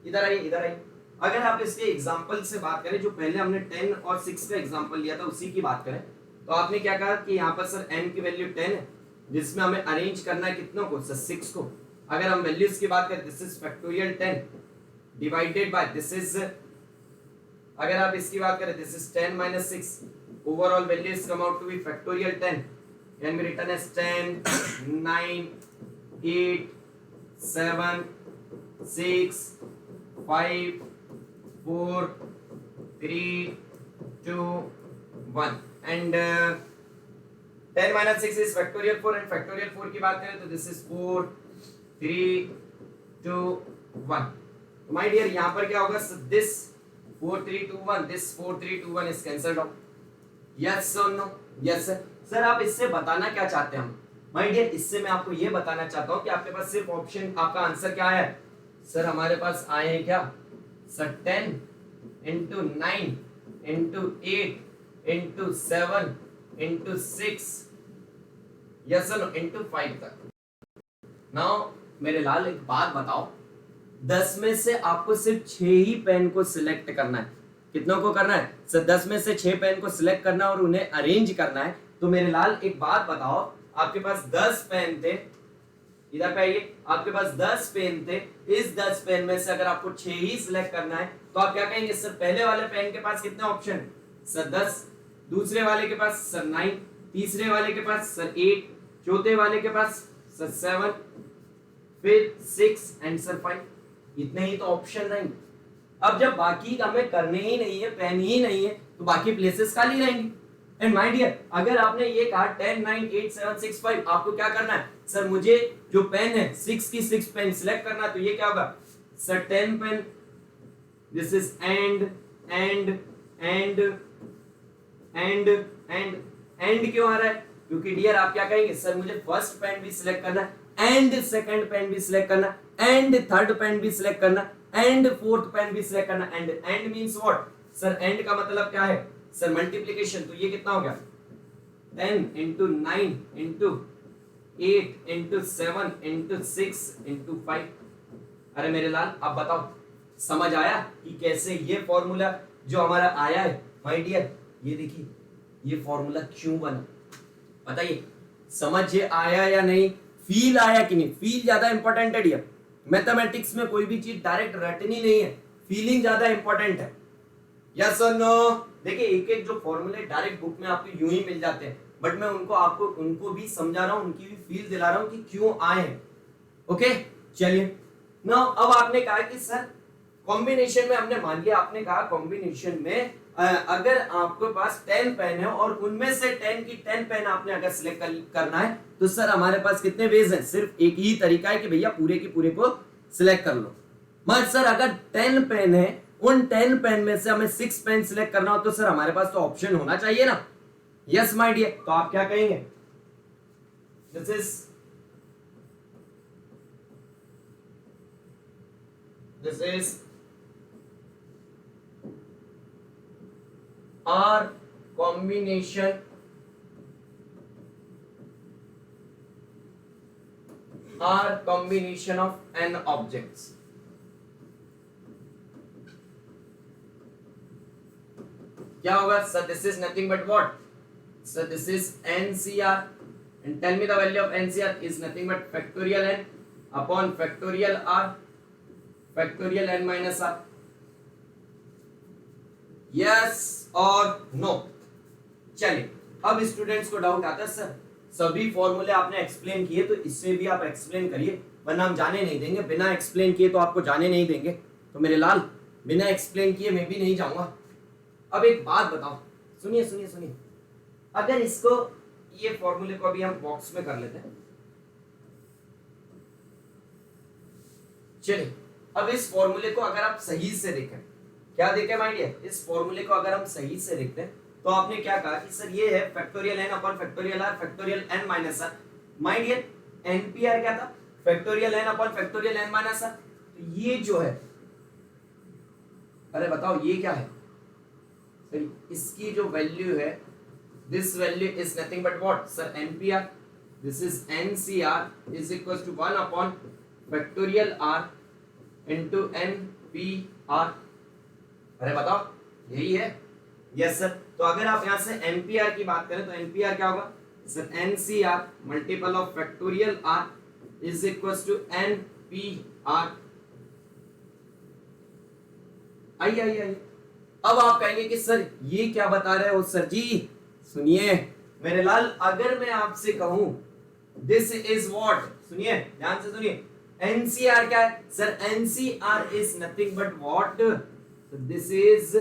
इधर आइए, इधर आइए। अगर आप इसके एग्जांपल से बात करें, जो पहले हमने 10 और 6 का एग्जांपल लिया था उसी की बात करें, तो आपने क्या कहा कि यहाँ पर सर n की वैल्यू 10 है, जिसमें हमें अरेंज करना है कितनों को? सर 6 को। अगर हम वैल्यूज की बात करें, this is factorial 10 divided by this is, अगर आप इसकी बात करें this is 10 minus 6, overall values come out to be factorial 10 can be written as 10 9 8 7 6 5 4 3 2 1 and 10 minus 6 is factorial 4 and factorial 4 की बात करें तो this is 4 3 2 1। तो my dear यहाँ पर क्या होगा? So this 4 3 2 1, this 4 3 2 1 is cancelled out। Yes or no? Yes sir। Sir आप इससे बताना क्या चाहते हैं? हम माय डियर, इससे मैं आपको ये बताना चाहता हूँ कि आपके पास सिर्फ ऑप्शन, आपका आंसर क्या है सर? हमारे पास आए हैं क्या sir? 10 into 9 into 8 into 7 into 6 yes or no into 5 तक। नाउ मेरे लाल एक बात बताओ, 10 में से आपको सिर्फ 6 ही पेन को सिलेक्ट करना है। कितनों को करना है सर? 10 में से 6 पेन को सिलेक्ट करना है और उन्हें अरेंज करना है। तो मेरे लाल एक बात बताओ, आपके पास 10 पेन थे, इधर पे आइए, आपके पास 10 पेन थे, इस 10 पेन में से अगर आपको 6 ही सिलेक्ट करना है तो आप क्या कहेंगे सर? पहले वाले पेन के पास कितने ऑप्शन सर? 10, दूसरे वाले के पास सर 9, तीसरे वाले के पास सर 8, चौथे वाले के पास सर 7, फिर 6 एंड सर 5। इतने ही तो ऑप्शन रहेंगे। अब जब बाकी हमें करने ही नहीं है, पेन ही नहीं है, तो बाकी प्लेसेस खाली रहेंगी। एंड माय डियर, अगर आपने ये कहा 10 9 8 7 6 5, आपको क्या करना है सर? मुझे जो पेन है 6 की 6 पेन सिलेक्ट करना है, तो ये क्या होगा sir? 10 pen, this is and क्यों आ रहा है? क्योंकि डियर आप क्या कहेंगे सर? मुझे फर्स्ट पेन भी सिलेक्ट करना है, एंड सेकंड पेन भी सिलेक्ट करना, एंड थर्ड पेन भी सिलेक्ट करना, एंड फोर्थ पेन भी सिलेक्ट करना। And means what sir? And का मतलब क्या है सर? मल्टीप्लिकेशन। तो ये कितना हो गया? 10 into 9 into 8 into 7 into 6 into 5। अरे मेरे लाल, आप बताओ समझ आया कि कैसे ये फॉर्मूला जो हमारा आया है? माय डियर, ये देखिए ये फॉर्मूला क्यों बना, बताइए। समझ ये आया या नहीं? फील आया कि नहीं? फील ज्यादा इंपॉर्टेंट है डियर। मैथमेटिक्स में कोई भी चीज डायरेक्ट रटनी नहीं है, फीलिंग ज्यादा इंपॉर्टेंट है। यस और नो? देखिए एक एक जो फॉर्मूले डायरेक्ट बुक में आपको यूं ही मिल जाते हैं, बट मैं उनको भी समझा रहा हूं, उनकी भी फील दिला रहा हूं कि क्यों आए हैं। ओके चलिए नाउ, अब आपने कहा कि सर कॉम्बिनेशन में, हमने मान लिया आपने कहा कॉम्बिनेशन में अगर आपके पास 10 पेन है और उनमें से 10 की 10 पेन आपने अगर सिलेक्ट करना है, तो सर हमारे पास कितने वेज हैं? सिर्फ एक ही तरीका है कि भैया पूरे के पूरे को सिलेक्ट कर लो। मगर सर अगर 10 पेन है, उन 10 पेन में से हमें 6 पेन सिलेक्ट करना हो, तो सर हमारे पास तो ऑप्शन होना चाहिए ना। यस माय डियर, तो आप क्या कहेंगे? This is r combination of n objects। क्या होगा sir? This is nothing but what sir? This is NCR and tell me the value of NCR is nothing but factorial n upon factorial r factorial n minus r। yes or no? चलिए अब students को doubt आता है sir सभी फॉर्मूले आपने explain किए, तो इससे भी आप एक्सप्लेन करिए, वरना हम जाने नहीं देंगे। बिना एक्सप्लेन किए तो आपको जाने नहीं देंगे। तो मेरे लाल, बिना एक्सप्लेन किए मैं भी नहीं जाऊंगा। अब एक बात बताओ, सुनिए सुनिए सुनिए, अगर इसको, ये फॉर्मूले को अभी हम बॉक्स में कर लेते हैं। चलिए अब इस फॉर्मूले को अगर आप सही से देखें, क्या देखें माय डियर? इस फॉर्मूले को अगर हम सही से देखते हैं, तो आपने क्या कहा कि सर ये है factorial n upon factorial r factorial n minus r। My dear NPR क्या था? Factorial n upon factorial n minus r। तो ये जो है, अरे बताओ ये क्या है सर? इसकी जो वैल्यू है, this value is nothing but what sir? NPR। This is NCR is equal to 1 upon factorial r into NPR। अरे बताओ यही है? Yes sir. तो अगर आप यहां से NPR की बात करें तो NPR क्या होगा sir? NCR multiple of factorial R is equal to NPR। आइए आइए आइए, अब आप कहेंगे कि सर ये क्या बता रहे हो सर जी? सुनिए मेरे लाल, अगर मैं आपसे कहूं दिस इज व्हाट, सुनिए ध्यान से सुनिए, NCR क्या है sir? NCR is nothing but what? This is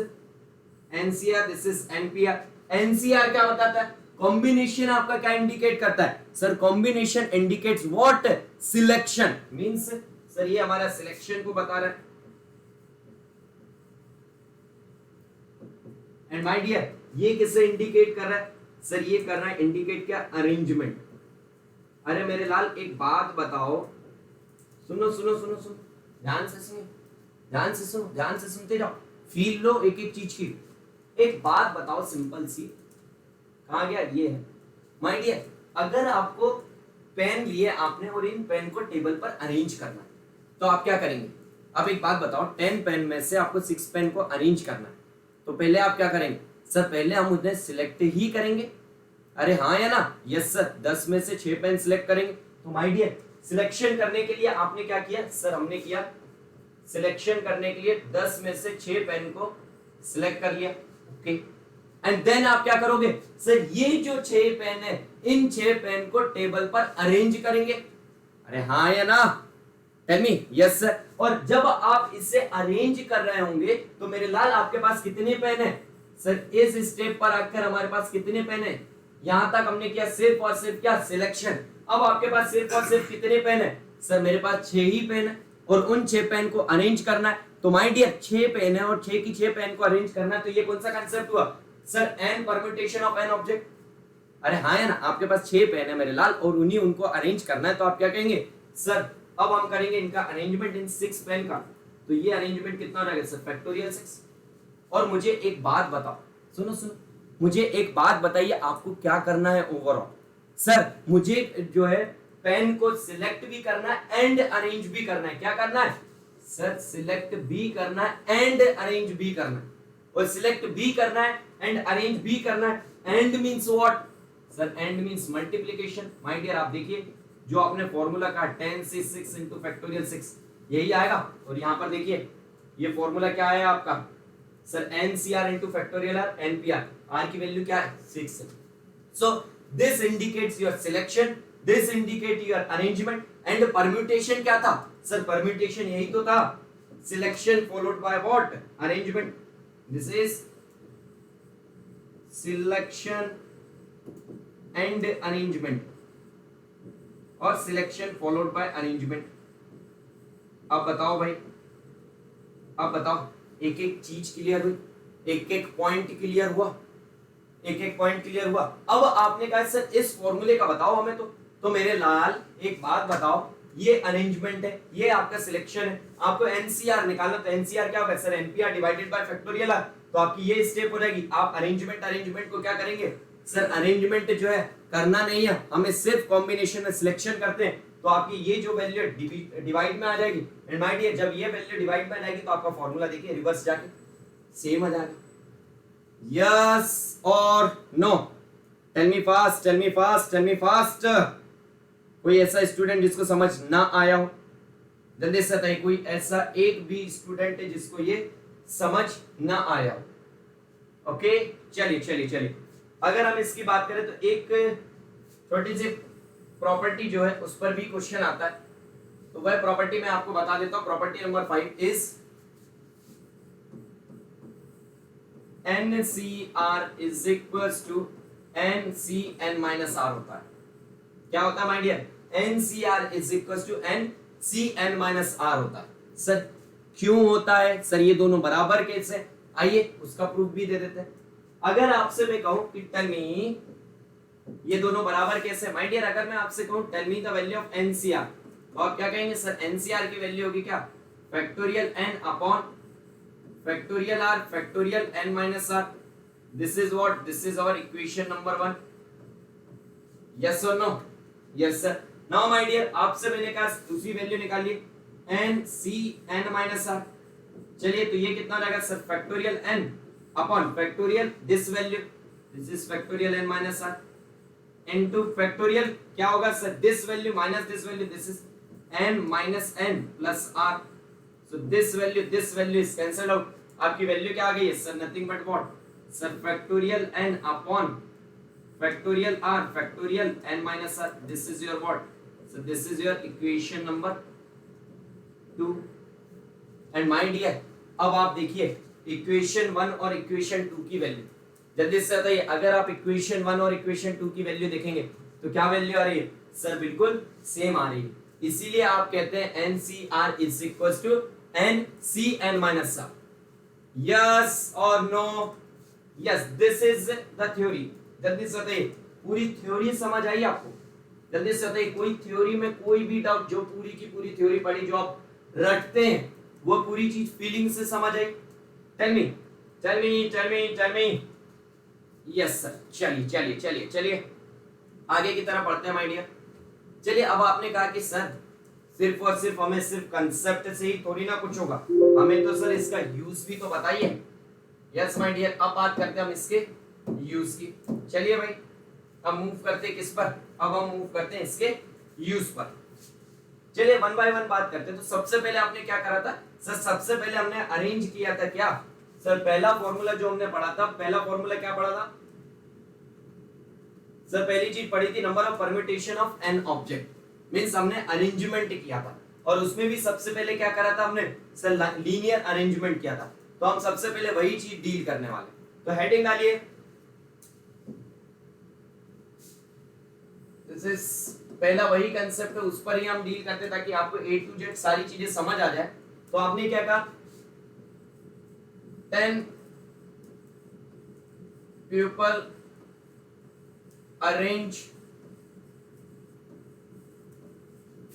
NCR, this is NPR। NCR क्या बताता है? कॉम्बिनेशन आपका क्या इंडिकेट करता है sir? Combination indicates what? Selection. Means sir ये हमारा सिलेक्शन को बता रहा है। एंड माय डियर, ये किसे इंडिकेट कर रहा है सर ये कर रहा है इंडिकेट क्या, अरेंजमेंट। अरे मेरे लाल एक बात बताओ, सुनो सुनो सुनो सुनो, ध्यान से सुनो, ध्यान से सुनो, ध्यान से सुनते जाओ, फील लो एक एक चीज की। एक बात बताओ सिंपल सी, कहाँ गया, ये है माय डियर। अगर आपको पेन लिए आपने और इन पेन को टेबल पर अरेंज करना है तो आप क्या करेंगे? अब एक बात बताओ, 10 पेन में से आपको 6 पेन को अरेंज करना है तो पहले आप क्या करेंगे? सर पहले हम उन्हें सिलेक्ट ही करेंगे। अरे हाँ या ना? Yes sir. 10 में से 6 पेन सिलेक्ट करेंगे। तो माय डियर सिलेक्शन करने के लिए आपने क्या किया? सर हमने किया सिलेक्शन करने के लिए 10 में से 6 पेन को सिलेक्ट कर लिया। ओके, एंड देन आप क्या करोगे? सर ये जो 6 पेन है इन 6 पेन को टेबल पर अरेंज करेंगे। अरे हाँ या ना? Tell me. Yes sir. और जब आप इसे अरेंज कर रहे होंगे तो मेरे लाल आपके पास कितने पेन है? सर इस स्टेप पर आकर हमारे पास कितने पेन है? यहां तक हमने किया सिर्फ और सिर्फ क्या, सिलेक्शन। अब आपके पास सिर्फ और सिर्फ कितने पेन है? सर मेरे पास 6 ही पेन है और उन 6 पेन को अरेंज करना है। तो माय डियर 6 पेन है और 6 की 6 पेन को अरेंज करना है, तो ये कौन सा कंसेप्ट हुआ? Sir n permutation of n object. अरे हाँ है ना? आपके पास 6 पेन है मेरे लाल और उन्हीं उनको अरेंज करना है, तो आप क्या कहेंगे? सर अब हम करेंगे इनका अरेंजमेंट इन 6 पेन का। तो ये अरेंजमेंट कितना रहेगा सर? फैक्टोरियल 6। और मुझे एक बात बताओ, सुनो सुनो, मुझे एक बात बताइए आपको क्या करना है ओवरऑल? सर मुझे जो है पेन को सिलेक्ट भी करना है एंड अरेंज भी करना है। क्या करना है? सर सिलेक्ट भी करना है एंड अरेंज भी करना है। और सिलेक्ट भी करना है एंड अरेंज भी करना है। And means what? Sir and means multiplication. My dear आप देखिए जो आपने फॉर्मूला कहा 10 से 6 into फैक्टोरियल 6 यही आएगा। और यहां पर देखिए ये फॉर्मूला क्या है आपका? Sir NCR into factorial r NPR। आर की वैल्यू क्या है? 6 है। So this indicates your selection, this indicate your arrangement and permutation क्या था? सर परम्यूटेशन यही तो था, selection followed by what? Arrangement. This is selection and arrangement और सिलेक्शन फॉलोड बाय अरेंजमेंट। अब बताओ भाई, अब बताओ एक एक चीज क्लियर हुई, एक एक पॉइंट क्लियर हुआ, एक एक पॉइंट क्लियर हुआ। अब आपने कहा सर इस फॉर्मूले का बताओ हमें। तो मेरे लाल एक बात बताओ, ये अरेंजमेंट है, ये आपका सिलेक्शन है, आपको एनसीआर निकालना। तो एनसीआर क्या होगा sir? NPR divided by factorial r. तो आपकी ये स्टेप हो जाएगी। आप अरेंजमेंट को क्या करेंगे? सर अरेंजमेंट जो है करना नहीं है, हमें सिर्फ कॉम्बिनेशन में सिलेक्शन करते हैं। तो आपकी ये जो वैल्यू डिवाइड में आ जाएगी। एंड माय डियर जब ये वैल्यू डिवाइड में आ जाएगी तो आपका फॉर्मूला देखिए रिवर्स जाके सेम आ जाएगा। यस और no? Tell me fast, tell me fast, tell me fast. कोई ऐसा स्टूडेंट जिसको समझ ना आया हो? जल्दी से बताइए, कोई ऐसा एक भी स्टूडेंट है जिसको ये समझ ना आया हो? ओके चलिए चलिए चलिए। अगर हम इसकी बात करें तो एक छोटी सी प्रॉपर्टी जो है उस पर भी क्वेश्चन आता है, तो वह प्रॉपर्टी मैं आपको बता देता हूं। Property number 5 is NCR is equals to NCN minus R होता है। क्या होता है my dear? NCR is equals to NCN minus R होता है। सर क्यों होता है? सर ये दोनों बराबर कैसे? आइए उसका प्रूफ भी दे देते हैं। अगर आपसे मैं कहूं कि टेल मी ये दोनों बराबर कैसे? माय डियर अगर मैं आपसे कहूं tell me the value of NCR तो आप क्या कहेंगे? सर NCR की वैल्यू होगी क्या? Factorial n upon factorial r factorial n minus r। This is what? This is our equation number 1। Yes और no? Yes sir. Now my dear आपसे मैंने कहा दूसरी वैल्यू निकालिए NCN माइनस r। चलिए तो ये कितना रहेगा sir? Factorial n upon factorial this value, this is factorial n minus r into factorial क्या होगा sir? This value minus this value, this is n minus n plus r। So this value is cancelled out. आपकी value क्या आ गई है sir? Nothing but what? Sir factorial n upon factorial r factorial n minus r। This is your what? So this is your equation number 2। And my dear अब आप देखिए equation 1 और equation 2 की value जल्दी से बताइए। अगर आप इक्वेशन 1 और इक्वेशन 2 की वैल्यू देखेंगे तो क्या वैल्यू आ रही है सर? बिल्कुल सेम आ रही है। इसीलिए आप कहते हैं NCR is equals to NCN minus R। Yes और no? Yes, this is the theory. जल्दी से बताइए, पूरी थ्योरी समझ आई आपको? जल्दी से बताइए, कोई थ्योरी में कोई भी डाउट, जो पूरी की पूरी थ्योरी पढ़ी जो आप रटते हैं वो पूरी चीज फीलिंग से समझ आई? Tell me tell me tell me tell me. Yes sir, चलिए चलिए चलिए चलिए आगे की तरफ बढ़ते हैं माय डियर। चलिए, अब आपने कहा कि सर सिर्फ और सिर्फ हमें सिर्फ कंसेप्ट से ही थोड़ी ना कुछ होगा, हमें तो सर इसका यूज भी तो बताइए। यस माय डियर, अब बात करते हैं हम इसके यूज की। चलिए भाई, अब मूव करते हैं किस पर? अब हम मूव करते हैं इसके यूज पर। चलिए वन बाय वन बात करते हैं। तो सबसे पहले आपने क्या करा था सर? सबसे पहले हमने अरेंज किया था क्या सर? पहला फॉर्मूला जो हमने पढ़ा था, पहला फॉर्मूला क्या पढ़ा था सर? पहली चीज पढ़ी थी number of permutation of n object, means हमने अरेंजमेंट किया था। और उसमें भी सबसे पहले क्या करा था हमने सर? लीनियर अरेंजमेंट किया था। तो हम सबसे पहले वही चीज डील करने वाले। तो हेडिंग डालिए, दिस इज पहला वही कंसेप्ट है, उस पर ही हम डील करते ताकि आपको A to Z सारी चीजें समझ आ जाए। तो आपने क्या कहा? 10 people arrange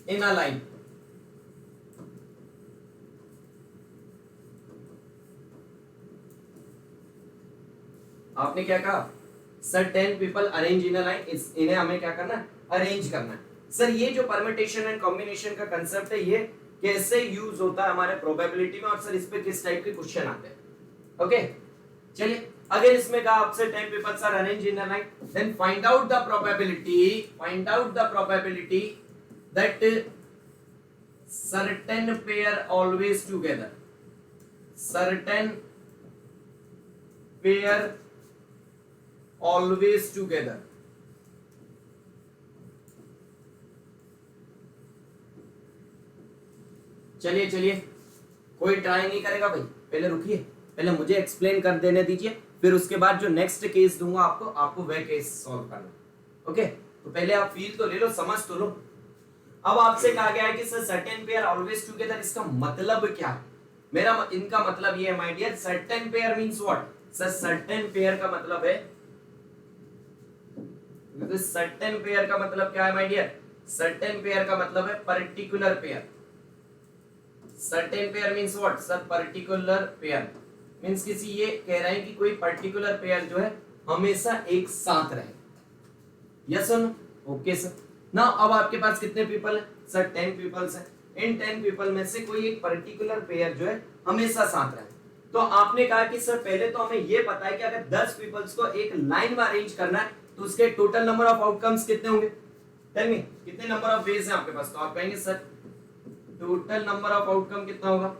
in a line। आपने क्या कहा sir? 10 people arrange in a line, इन्हें हमें क्या करना है? अरेंज करना है। सर ये जो परम्यूटेशन एंड कॉम्बिनेशन का कंसेप्ट है, ये कैसे यूज होता है हमारे प्रोबेबिलिटी में, और सर इस पे किस टाइप के क्वेश्चन आते हैं? ओके, चलिए अगर इसमें कहा आपसे 10 people are arranged in a line, then find out the probability that certain pair always together, certain pair always together। चलिए चलिए, कोई ट्राई नहीं करेगा भाई, पहले रुकिए, पहले मुझे एक्सप्लेन कर देने दीजिए, फिर उसके बाद जो नेक्स्ट केस दूंगा आपको वह केस सॉल्व करना। ओके, तो पहले आप फील तो ले लो, समझ तो लो। अब आपसे कहा गया है कि sir certain pair always together, इसका मतलब क्या है? इनका मतलब ये है my dear, certain pair means what sir? Certain pair का मतलब है, सर्टेन पेयर का मतलब क्या है माय डियर? सर्टेन पेयर का मतलब है particular pair. Certain pair means what sir? Particular pair means किसी, ये कह रहे हैं कि कोई पर्टिकुलर पेयर जो है हमेशा एक साथ रहे। यस और नो? Okay sir. ना अब आपके पास कितने पीपल है सर? 10 पीपल्स है। इन 10 पीपल में से कोई एक पर्टिकुलर पेयर जो है हमेशा साथ रहे। तो आपने कहा कि सर पहले तो हमें ये पता है कि अगर 10 पीपल्स को एक लाइन में अरेंज करना है तो उसके टोटल नंबर ऑफ आउटकम्स कितने होंगे? टेल मी, कितने नंबर ऑफ वेज हैं आपके पास? तो आप कहेंगे sir total number of outcome कितना होगा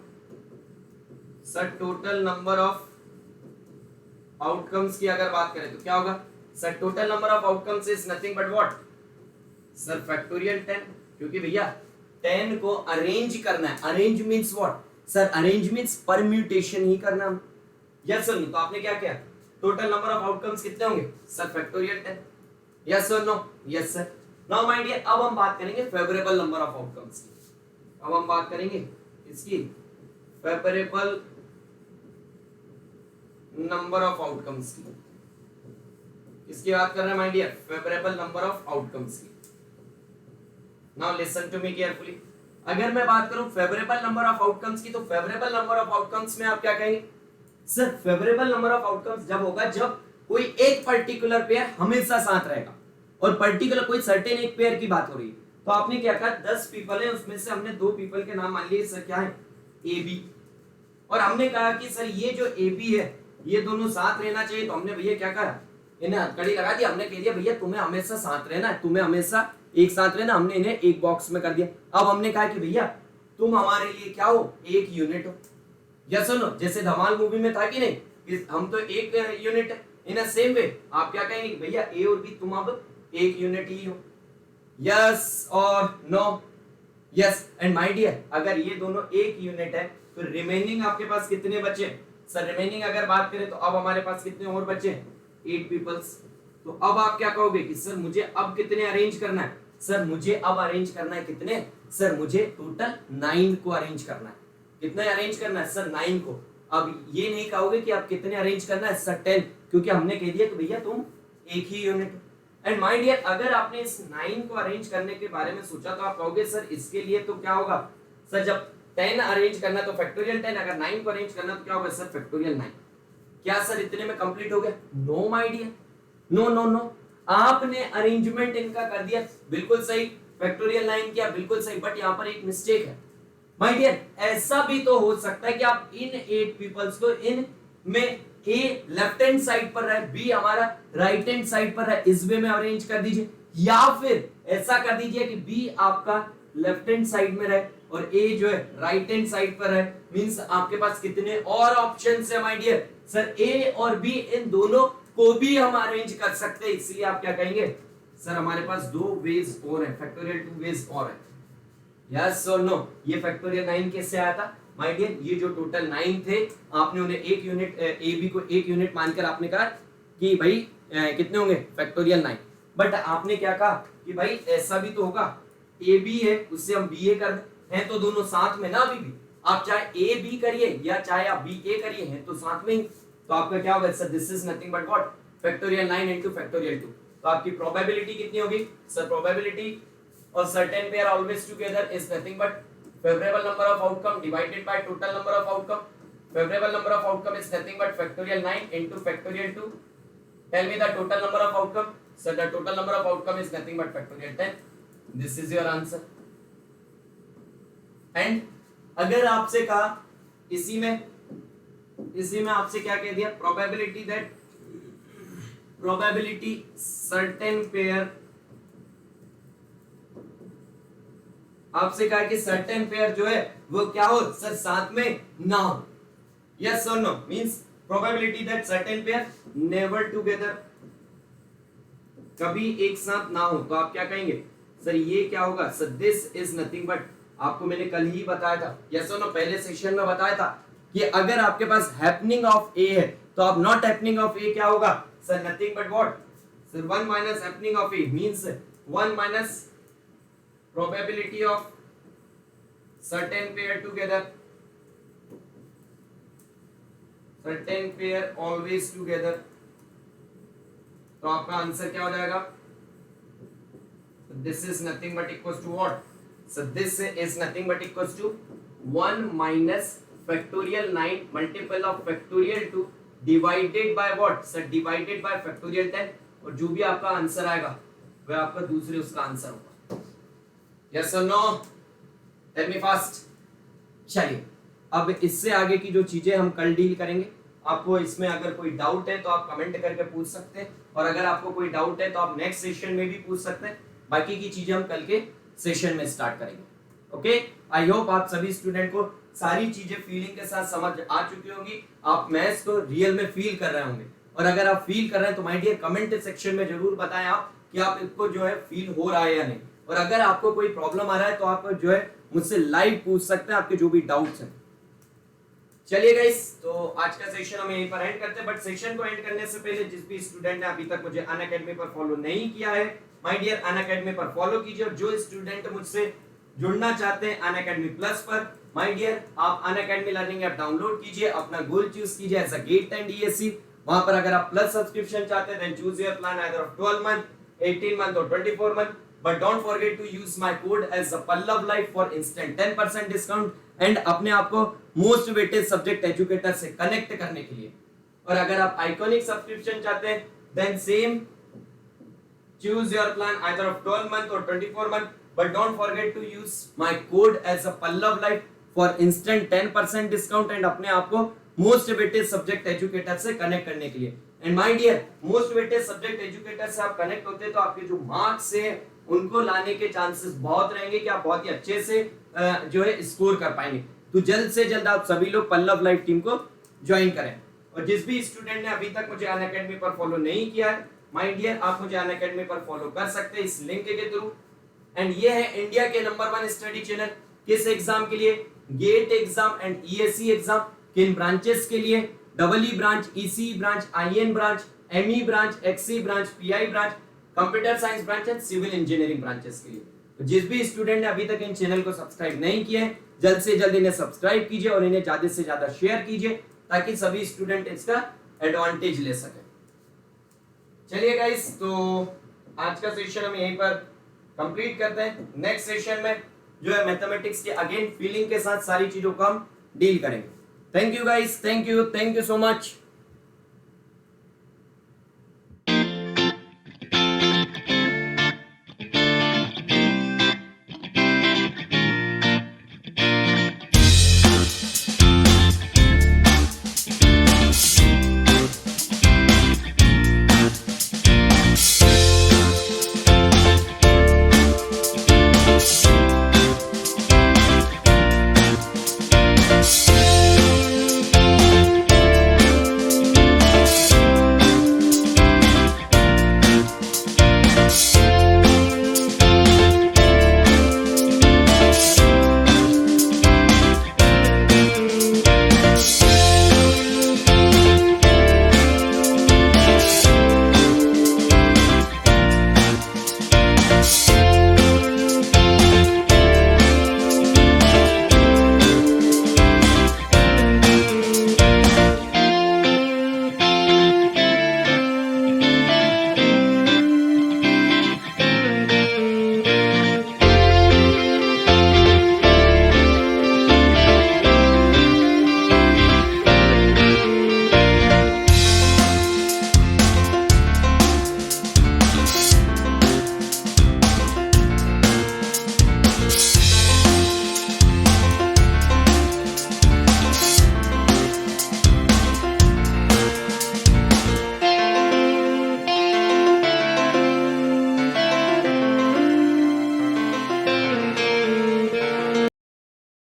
sir? Total number of outcomes की अगर बात करें तो क्या होगा sir? Total number of outcomes is nothing but what sir? Factorial 10, क्योंकि भैया 10 को अरेंज करना है। Arrange means what sir? Arrange means permutation ही करना है। यस सर, तो आपने क्या किया? टोटल नंबर ऑफ आउटकम्स कितने होंगे sir? Factorial 10। Yes sir, no? Yes sir. Now my dear, अब हम बात करेंगे फेवरेबल नंबर ऑफ आउटकम्स की। अब हम बात करेंगे इसकी फेवरेबल नंबर ऑफ आउटकम्स की। किसकी बात कर रहे हैं my dear? Favourable number of outcomes की। Now listen to me carefully. अगर मैं बात करूं फेवरेबल नंबर ऑफ आउटकम्स की, तो फेवरेबल नंबर ऑफ आउटकम्स में आप क्या कहेंगे sir? Favourable number of outcomes जब होगा जब कोई एक पर्टिकुलर पेयर हमेशा साथ रहेगा, और पर्टिकुलर कोई सर्टेन एक पेयर की बात हो रही है। तो आपने क्या कहा? 10 पीपल है, उसमें से हमने 2 पीपल के नाम मान लिए सर, क्या है? A B. और हमने कहा कि सर ये जो ए बी है ये दोनों साथ रहना चाहिए। तो हमने भैया क्या कहा? इन्हें हथकड़ी लगा दी। हमने कह दिया भैया तुम्हें हमेशा साथ रहना है, तुम्हें हमेशा एक साथ रहना। हमने इन्हें एक बॉक्स में कर दिया। अब हमने कहा कि भैया तुम हमारे लिए क्या हो? एक यूनिट हो। या सुनो, जैसे धमाल मूवी में था कि नहीं, हम तो एक यूनिट है। इन अ सेम वे आप क्या कहेंगे? भैया ए और बी तुम अब एक यूनिट ही हो। यस और no? Yes and my dear, अगर ये दोनों एक यूनिट है तो रिमेनिंग आपके पास कितने बचे सर? रिमेनिंग अगर बात करें तो अब हमारे पास कितने और बचे? 8 पीपल्स। तो अब आप क्या कहोगे कि सर मुझे अब कितने अरेंज करना है? सर मुझे अब अरेंज करना है कितने सर? मुझे टोटल 9 को अरेंज करना है। कितने अरेंज करना है सर? 9 को। अब ये नहीं कहोगे कि आप कितने अरेंज करना है सर? 10, क्योंकि हमने कह दिया कि भैया तुम एक ही यूनिट। एंड माय डियर, अगर आपने इस 9 को अरेंज करने के बारे में सोचा तो आप कहोगे सर इसके लिए तो क्या होगा सर, जब 10 अरेंज करना तो फैक्टोरियल 10, अगर 9 को अरेंज करना तो क्या होगा सर, फैक्टोरियल 9। क्या सर इतने में कंप्लीट हो गया? No my dear, no no no, आपने अरेंजमेंट इनका कर दिया बिल्कुल सही, फैक्टोरियल 9 किया बिल्कुल सही, बट यहाँ पर एक मिस्टेक है माय डियर। ऐसा भी तो हो सकता है कि आप इन 8 पीपल्स को इन में ए लेफ्ट हैंड साइड पर रहे, बी हमारा राइट हैंड साइड पर है, इस वे में अरेंज कर दीजिए, या फिर ऐसा कर दीजिए कि बी आपका लेफ्ट हैंड साइड में रहे और ए जो है राइट हैंड साइड पर है। मींस आपके पास कितने और ऑप्शंस है माय डियर सर, ए और बी इन दोनों को भी हम अरेंज कर सकते हैं, इसलिए आप क्या कहेंगे सर हमारे पास 2 वेज और है, फैक्टोरियल 2 वेज और है। यस और नो, ये फैक्टोरियल 9 कैसे आया था माय डियर? ये जो टोटल 9 थे आपने उन्हें एक यूनिट ए बी को एक यूनिट मानकर आपने कहा कि भाई कितने होंगे फैक्टोरियल 9, बट आपने क्या कहा कि भाई ऐसा भी तो होगा ए बी है उससे हम बी ए कर दें, हैं तो दोनों साथ में ना, अभी भी आप चाहे ए बी करिए या चाहे आप बी ए करिए, हैं तो साथ में ही, तो आपका क्या होगा sir, this is nothing but what, factorial 9 into factorial 2। तो आपकी प्रोबेबिलिटी कितनी होगी सर? प्रोबेबिलिटी और certain pair always together is nothing but favorable number of outcome divided by total number of outcome. Favorable number of outcome is nothing but factorial 9 into factorial 2. Tell me the total number of outcome. So the total number of outcome is nothing but factorial 10. This is your answer. And अगर आपसे कहा इसी में आपसे क्या कह दिया, probability certain pair, आपसे कहा कि सर्टेन पेयर जो है वो क्या हो सर, साथ में ना हो। यस और no, means probability that certain pair never together, कभी एक साथ ना हो, तो आप क्या कहेंगे सर, ये क्या होगा sir, this is nothing but, आपको मैंने कल ही बताया था, यस और नो, पहले सेशन में बताया था कि अगर आपके पास हैपनिंग ऑफ ए है तो आप नॉट हैपनिंग ऑफ ए क्या होगा sir, nothing but what sir, 1 minus happening of A means 1 minus probability of certain pair together, certain pair always together, तो आपका आंसर क्या हो जाएगा, this is nothing but equals to what, so this is nothing but equals to 1 minus factorial 9 multiple of factorial 2 divided by what sir, divided by factorial 10, और जो भी आपका answer आएगा वह आपका दूसरे उसका आंसर होगा। Yes or no? Tell me fast. चलिए अब इससे आगे की जो चीजें हम कल डील करेंगे, आपको इसमें अगर कोई डाउट है तो आप कमेंट करके पूछ सकते हैं, और अगर आपको कोई डाउट है तो आप नेक्स्ट सेशन में भी पूछ सकते हैं, बाकी की चीजें हम कल के सेशन में स्टार्ट करेंगे। ओके, आई होप आप सभी स्टूडेंट को सारी चीजें फीलिंग के साथ समझ आ चुकी होंगी, आप मैथ्स को रियल में फील कर रहे होंगे, और अगर आप फील कर रहे हैं तो माय डियर कमेंट सेक्शन में जरूर बताएं आप कि आप इसको जो है फील हो रहा है या नहीं, और अगर आपको कोई प्रॉब्लम आ रहा है तो आप जो है मुझसे लाइव पूछ सकते हैं आपके जो भी डाउट्स हैं। चलिए गाइस, तो आज का सेशन हम यहीं पर एंड करते हैं, बट सेशन को एंड करने से पहले जिस भी स्टूडेंट ने अभी तक मुझे अनअकैडमी पर फॉलो नहीं किया है, माय डियर अनअकैडमी पर फॉलो कीजिए, और जो स्टूडेंट मुझसे जुड़ना चाहते हैं अनअकैडमी प्लस पर, माय डियर आप अनअकैडमी लर्निंग ऐप डाउनलोड कीजिए, अपना गोल चूज कीजिए as a GATE and ESE, वहां पर अगर आप प्लस सब्सक्रिप्शन चाहते हैं then choose your plan either of 12 month, 18 month और 24 month, but don't forget to use my code as a Pallav Life for instant 10% discount and अपने आप को मोस्ट वेटेड सब्जेक्ट एजुकेटर से कनेक्ट करने के लिए। और अगर आप आइकॉनिक सब्सक्रिप्शन चाहते हैं then same choose your plan either of 12 month or 24 month, but don't forget to use my code as a Pallav Life for instant 10% discount and अपने आप को मोस्ट वेटेड सब्जेक्ट एजुकेटर से connect करने के लिए। And my dear most weighted subject educator से आप connect होते हैं तो आपके जो मार्क्स है उनको लाने के चांसेस बहुत रहेंगे कि आप बहुत ही अच्छे से जो है स्कोर कर पाएंगे। तो जल्द से जल्द आप सभी लोग पल्लव लाइफ टीम को ज्वाइन करें, और जिस भी स्टूडेंट ने अभी तक मुझे अनअकैडमी पर फॉलो नहीं किया है माय डियर आप मुझे अनअकैडमी पर फॉलो कर सकते हैं इस लिंक के थ्रू। एंड ये है इंडिया के नंबर 1 स्टडी चैनल, किस एग्जाम के लिए, GATE exam and ESC exam, किन ब्रांचेस के लिए, double E branch, EC branch, IN branch, ME branch, XE branch, PI branch, computer science branch and civil engineering branches के लिए। तो जिस भी स्टूडेंट ने अभी तक इन चैनल को सब्सक्राइब नहीं किया है जल्द से जल्द इन्हें सब्सक्राइब कीजिए और इन्हें ज्यादा से ज्यादा शेयर कीजिए ताकि सभी स्टूडेंट इसका एडवांटेज ले सके। चलिए गाइस, तो आज का सेशन हम यहीं पर कंप्लीट करते हैं। नेक्स्ट सेशन में जो है मैथमेटिक्स के अगेन फीलिंग के साथ सारी चीजों को हम डील करेंगे। Thank you guys, thank you so much.